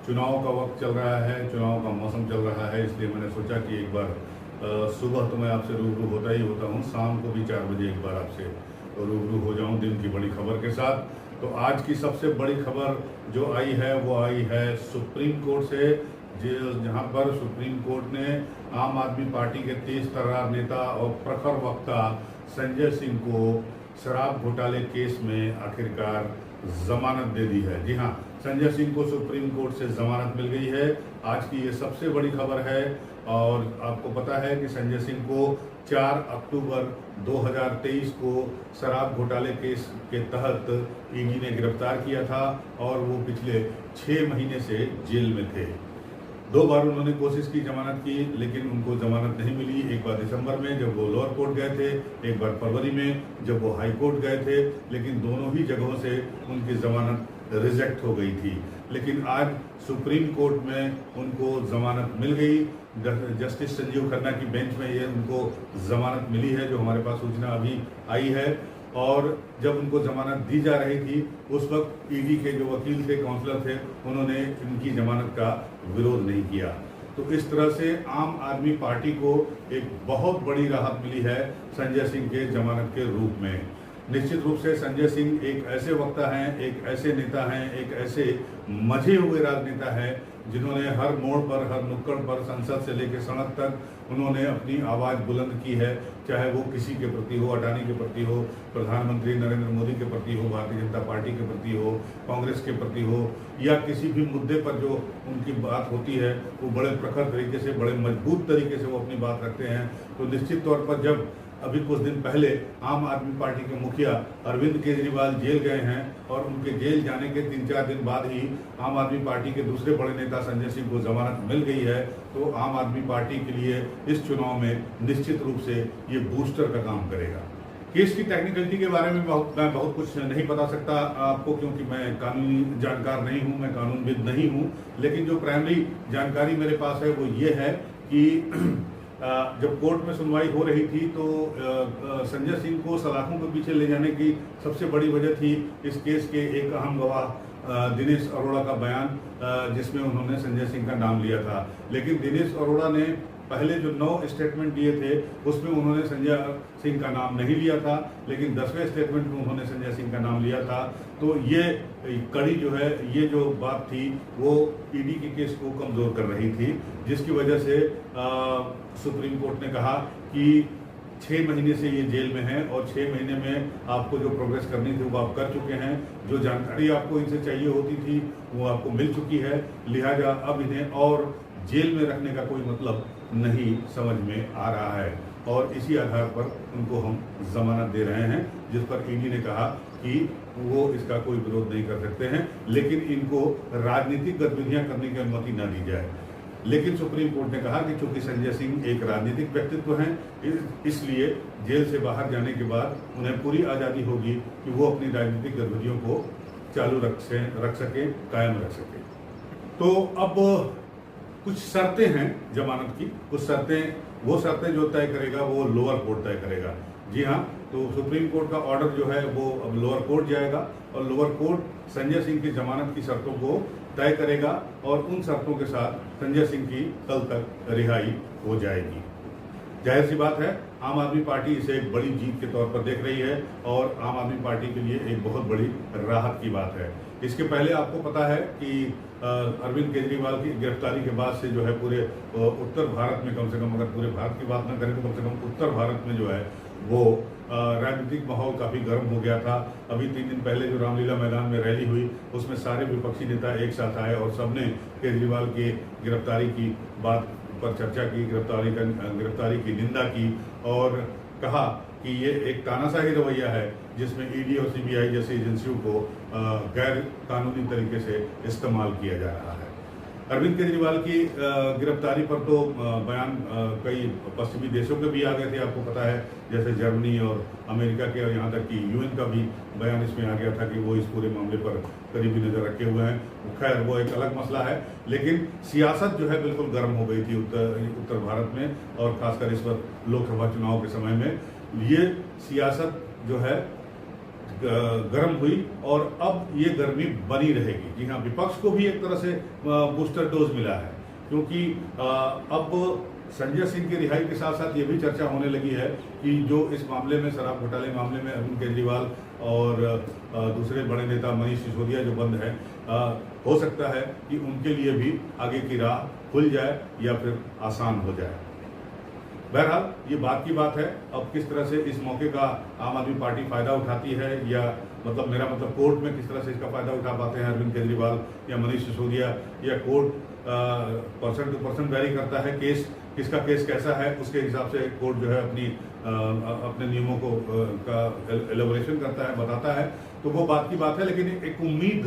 चुनाव का वक्त चल रहा है, चुनाव का मौसम चल रहा है, इसलिए मैंने सोचा कि एक बार सुबह तो मैं आपसे रूबरू होता ही होता हूँ, शाम को भी 4 बजे एक बार आपसे रूबरू हो जाऊँ दिन की बड़ी खबर के साथ। तो आज की सबसे बड़ी खबर जो आई है वो आई है सुप्रीम कोर्ट से, जहां पर सुप्रीम कोर्ट ने आम आदमी पार्टी के तेज तर्रार नेता और प्रखर वक्ता संजय सिंह को शराब घोटाले केस में आखिरकार जमानत दे दी है। जी हाँ, संजय सिंह को सुप्रीम कोर्ट से जमानत मिल गई है। आज की ये सबसे बड़ी खबर है और आपको पता है कि संजय सिंह को 4 अक्टूबर 2023 को शराब घोटाले केस के तहत ईडी ने गिरफ्तार किया था और वो पिछले 6 महीने से जेल में थे। 2 बार उन्होंने कोशिश की जमानत की, लेकिन उनको जमानत नहीं मिली। एक बार दिसंबर में जब वो लोअर कोर्ट गए थे, एक बार फरवरी में जब वो हाई कोर्ट गए थे, लेकिन दोनों ही जगहों से उनकी जमानत रिजेक्ट हो गई थी। लेकिन आज सुप्रीम कोर्ट में उनको जमानत मिल गई। जस्टिस संजीव खन्ना की बेंच में ये उनको जमानत मिली है, जो हमारे पास सूचना अभी आई है। और जब उनको जमानत दी जा रही थी उस वक्त ईडी के जो वकील थे, काउंसलर थे, उन्होंने इनकी जमानत का विरोध नहीं किया। तो इस तरह से आम आदमी पार्टी को एक बहुत बड़ी राहत मिली है संजय सिंह के जमानत के रूप में। निश्चित रूप से संजय सिंह एक ऐसे वक्ता हैं, एक ऐसे नेता हैं, एक ऐसे मजे हुए राजनेता हैं जिन्होंने हर मोड़ पर, हर नुक्कड़ पर, संसद से लेकर सड़क तक उन्होंने अपनी आवाज़ बुलंद की है। चाहे वो किसी के प्रति हो, अडानी के प्रति हो, प्रधानमंत्री नरेंद्र मोदी के प्रति हो, भारतीय जनता पार्टी के प्रति हो, कांग्रेस के प्रति हो, या किसी भी मुद्दे पर जो उनकी बात होती है वो बड़े प्रखर तरीके से, बड़े मजबूत तरीके से वो अपनी बात रखते हैं। तो निश्चित तौर पर जब अभी कुछ दिन पहले आम आदमी पार्टी के मुखिया अरविंद केजरीवाल जेल गए हैं और उनके जेल जाने के 3-4 दिन बाद ही आम आदमी पार्टी के दूसरे बड़े नेता संजय सिंह को जमानत मिल गई है, तो आम आदमी पार्टी के लिए इस चुनाव में निश्चित रूप से ये बूस्टर का काम करेगा। केस की टेक्निकलिटी के बारे में मैं बहुत कुछ नहीं बता सकता आपको, क्योंकि मैं कानूनी जानकार नहीं हूँ, मैं कानूनविद नहीं हूँ। लेकिन जो प्राइमरी जानकारी मेरे पास है वो ये है कि जब कोर्ट में सुनवाई हो रही थी तो संजय सिंह को सलाखों के पीछे ले जाने की सबसे बड़ी वजह थी इस केस के एक अहम गवाह दिनेश अरोड़ा का बयान, जिसमें उन्होंने संजय सिंह का नाम लिया था। लेकिन दिनेश अरोड़ा ने पहले जो 9 स्टेटमेंट दिए थे उसमें उन्होंने संजय सिंह का नाम नहीं लिया था, लेकिन 10वें स्टेटमेंट में उन्होंने संजय सिंह का नाम लिया था। तो ये कड़ी जो है, ये जो बात थी वो ईडी के केस को कमजोर कर रही थी, जिसकी वजह से सुप्रीम कोर्ट ने कहा कि 6 महीने से ये जेल में है और 6 महीने में आपको जो प्रोग्रेस करनी थी वो आप कर चुके हैं। जो जानकारी आपको इनसे चाहिए होती थी वो आपको मिल चुकी है, लिहाजा अब इन्हें और जेल में रखने का कोई मतलब नहीं समझ में आ रहा है। और इसी आधार पर उनको हम जमानत दे रहे हैं, जिस पर ईडी ने कहा कि वो इसका कोई विरोध नहीं कर सकते हैं, लेकिन इनको राजनीतिक गतिविधियां करने की अनुमति न दी जाए। लेकिन सुप्रीम कोर्ट ने कहा कि चूंकि संजय सिंह एक राजनीतिक व्यक्तित्व हैं, इसलिए जेल से बाहर जाने के बाद उन्हें पूरी आज़ादी होगी कि वो अपनी राजनीतिक गतिविधियों को चालू रख सके, कायम रख सके। तो अब कुछ शर्तें हैं जमानत की, कुछ शर्तें, वो शर्तें जो तय करेगा वो लोअर कोर्ट तय करेगा। जी हाँ, तो सुप्रीम कोर्ट का ऑर्डर जो है वो अब लोअर कोर्ट जाएगा और लोअर कोर्ट संजय सिंह की जमानत की शर्तों को तय करेगा और उन शर्तों के साथ संजय सिंह की कल तक रिहाई हो जाएगी। जाहिर सी बात है, आम आदमी पार्टी इसे एक बड़ी जीत के तौर पर देख रही है और आम आदमी पार्टी के लिए एक बहुत बड़ी राहत की बात है। इसके पहले आपको पता है कि अरविंद केजरीवाल की गिरफ्तारी के बाद से जो है पूरे उत्तर भारत में, कम से कम अगर पूरे भारत की बात न करें तो कम से कम उत्तर भारत में जो है वो राजनीतिक माहौल काफ़ी गर्म हो गया था। अभी 3 दिन पहले जो रामलीला मैदान में रैली हुई उसमें सारे विपक्षी नेता एक साथ आए और सबने केजरीवाल की गिरफ्तारी की बात पर चर्चा की, गिरफ्तारी की निंदा की और कहा कि ये एक तानाशाही रवैया है जिसमें ईडी और सीबीआई जैसी एजेंसियों को गैर कानूनी तरीके से इस्तेमाल किया जा रहा है। अरविंद केजरीवाल की गिरफ्तारी पर तो बयान कई पश्चिमी देशों के भी आ गए थे, आपको पता है, जैसे जर्मनी और अमेरिका के और यहाँ तक कि यूएन का भी बयान इसमें आ गया था कि वो इस पूरे मामले पर करीबी नज़र रखे हुए हैं। खैर वो एक अलग मसला है, लेकिन सियासत जो है बिल्कुल गर्म हो गई थी उत्तर भारत में और खासकर इस वक्त लोकसभा चुनाव के समय में। ये सियासत जो है गर्म हुई और अब ये गर्मी बनी रहेगी। जी हाँ, विपक्ष को भी एक तरह से बूस्टर डोज मिला है, क्योंकि अब संजय सिंह की रिहाई के साथ साथ ये भी चर्चा होने लगी है कि जो इस मामले में, शराब घोटाले मामले में अरविंद केजरीवाल और दूसरे बड़े नेता मनीष सिसोदिया जो बंद है, हो सकता है कि उनके लिए भी आगे की राह खुल जाए या फिर आसान हो जाए। बहरहाल ये बात की बात है, अब किस तरह से इस मौके का आम आदमी पार्टी फायदा उठाती है, या मतलब मेरा मतलब कोर्ट में किस तरह से इसका फायदा उठा पाते हैं अरविंद केजरीवाल या मनीष सिसोदिया, या court person to person vary करता है, केस किसका केस कैसा है उसके हिसाब से कोर्ट जो है अपने नियमों को का एलोबरेशन करता है, बताता है। तो वो बात की बात है, लेकिन एक उम्मीद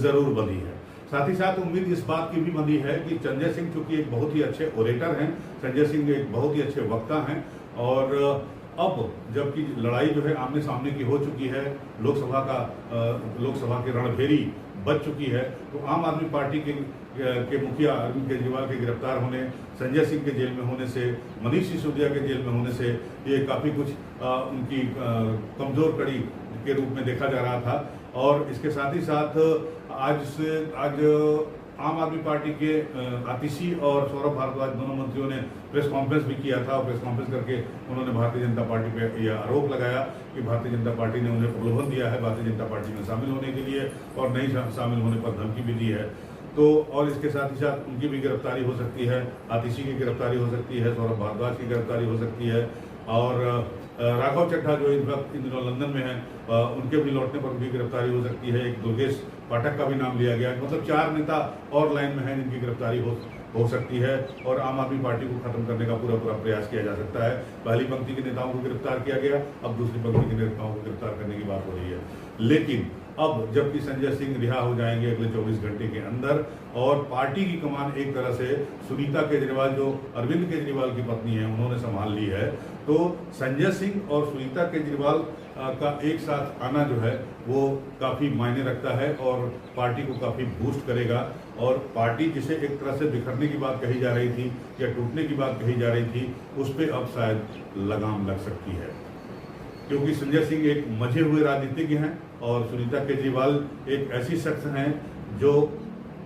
जरूर बंधी है। साथ ही साथ उम्मीद इस बात की भी बंधी है कि संजय सिंह चूंकि एक बहुत ही अच्छे ओरेटर हैं, संजय सिंह एक बहुत ही अच्छे वक्ता हैं, और अब जबकि लड़ाई जो है आमने सामने की हो चुकी है, लोकसभा की रणभेरी बच चुकी है, तो आम आदमी पार्टी के मुखिया अरविंद केजरीवाल के गिरफ्तार होने, संजय सिंह के जेल में होने से, मनीष सिसोदिया के जेल में होने से ये काफ़ी कुछ उनकी कमज़ोर कड़ी के रूप में देखा जा रहा था। और इसके साथ ही साथ आज आम आदमी पार्टी के आतिशी और सौरभ भारद्वाज दोनों मंत्रियों ने प्रेस कॉन्फ्रेंस भी किया था, और प्रेस कॉन्फ्रेंस करके उन्होंने भारतीय जनता पार्टी पे यह आरोप लगाया कि भारतीय जनता पार्टी ने उन्हें प्रलोभन दिया है भारतीय जनता पार्टी में शामिल होने के लिए, और नहीं शामिल होने पर धमकी भी दी है। तो और इसके साथ ही साथ उनकी भी गिरफ्तारी हो सकती है, आतिशी की गिरफ्तारी हो सकती है, सौरभ भारद्वाज की गिरफ्तारी हो सकती है, और राघव चड्ढा जो इस वक्त इन दिनों लंदन में हैं, उनके भी लौटने पर भी गिरफ्तारी हो सकती है। एक दुर्गेश पाठक का भी नाम लिया गया, मतलब 4 नेता और लाइन में हैं जिनकी गिरफ्तारी हो सकती है, और आम आदमी पार्टी को खत्म करने का पूरा प्रयास किया जा सकता है। पहली पंक्ति के नेताओं को गिरफ्तार किया गया, अब दूसरी पंक्ति के नेताओं को गिरफ्तार करने की बात हो रही है। लेकिन अब जबकि संजय सिंह रिहा हो जाएंगे अगले 24 घंटे के अंदर, और पार्टी की कमान एक तरह से सुनीता केजरीवाल जो अरविंद केजरीवाल की पत्नी है उन्होंने संभाल ली है, तो संजय सिंह और सुनीता केजरीवाल का एक साथ आना जो है वो काफ़ी मायने रखता है, और पार्टी को काफ़ी बूस्ट करेगा। और पार्टी जिसे एक तरह से बिखरने की बात कही जा रही थी या टूटने की बात कही जा रही थी, उस पर अब शायद लगाम लग सकती है, क्योंकि संजय सिंह एक मजे हुए राजनीतिज्ञ हैं, और सुनीता केजरीवाल एक ऐसी शख्स हैं जो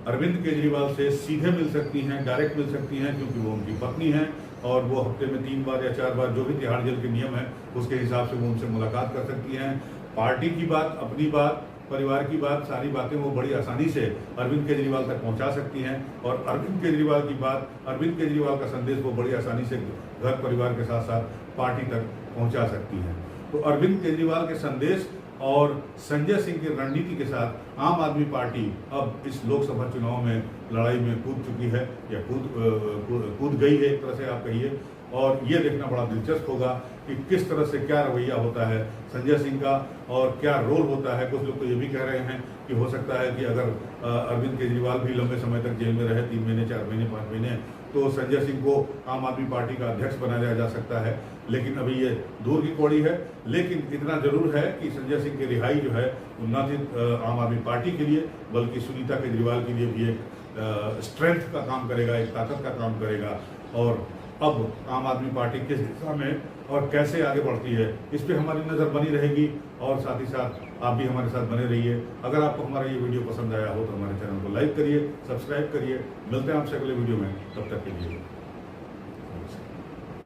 अरविंद केजरीवाल से सीधे मिल सकती हैं, डायरेक्ट मिल सकती हैं, क्योंकि वो उनकी पत्नी हैं, और वो हफ्ते में 3 बार या 4 बार जो भी तिहाड़ जेल के नियम है उसके हिसाब से वो उनसे मुलाकात कर सकती हैं। पार्टी की बात, अपनी बात, परिवार की बात, सारी बातें वो बड़ी आसानी से अरविंद केजरीवाल तक पहुंचा सकती हैं, और अरविंद केजरीवाल की बात, अरविंद केजरीवाल का संदेश वो बड़ी आसानी से घर परिवार के साथ साथ पार्टी तक पहुंचा सकती हैं। तो अरविंद केजरीवाल के संदेश और संजय सिंह की रणनीति के साथ आम आदमी पार्टी अब इस लोकसभा चुनाव में लड़ाई में कूद चुकी है, या कूद गई है एक तरह से आप कहिए। और ये देखना बड़ा दिलचस्प होगा कि किस तरह से क्या रवैया होता है संजय सिंह का, और क्या रोल होता है। कुछ लोग तो ये भी कह रहे हैं कि हो सकता है कि अगर अरविंद केजरीवाल भी लंबे समय तक जेल में रहे, 3 महीने, 4 महीने, 5 महीने, तो संजय सिंह को आम आदमी पार्टी का अध्यक्ष बनाया जा सकता है। लेकिन अभी ये दूर की कौड़ी है। लेकिन इतना जरूर है कि संजय सिंह की रिहाई जो है न सिर्फ आम आदमी पार्टी के लिए बल्कि सुनीता केजरीवाल के लिए भी एक स्ट्रेंथ का काम करेगा, एक ताकत का काम करेगा। और अब आम आदमी पार्टी किस दिशा में और कैसे आगे बढ़ती है इस पे हमारी नज़र बनी रहेगी, और साथ ही साथ आप भी हमारे साथ बने रहिए। अगर आपको हमारा ये वीडियो पसंद आया हो तो हमारे चैनल को लाइक करिए, सब्सक्राइब करिए। मिलते हैं आपसे अगले वीडियो में, तब तक के लिए।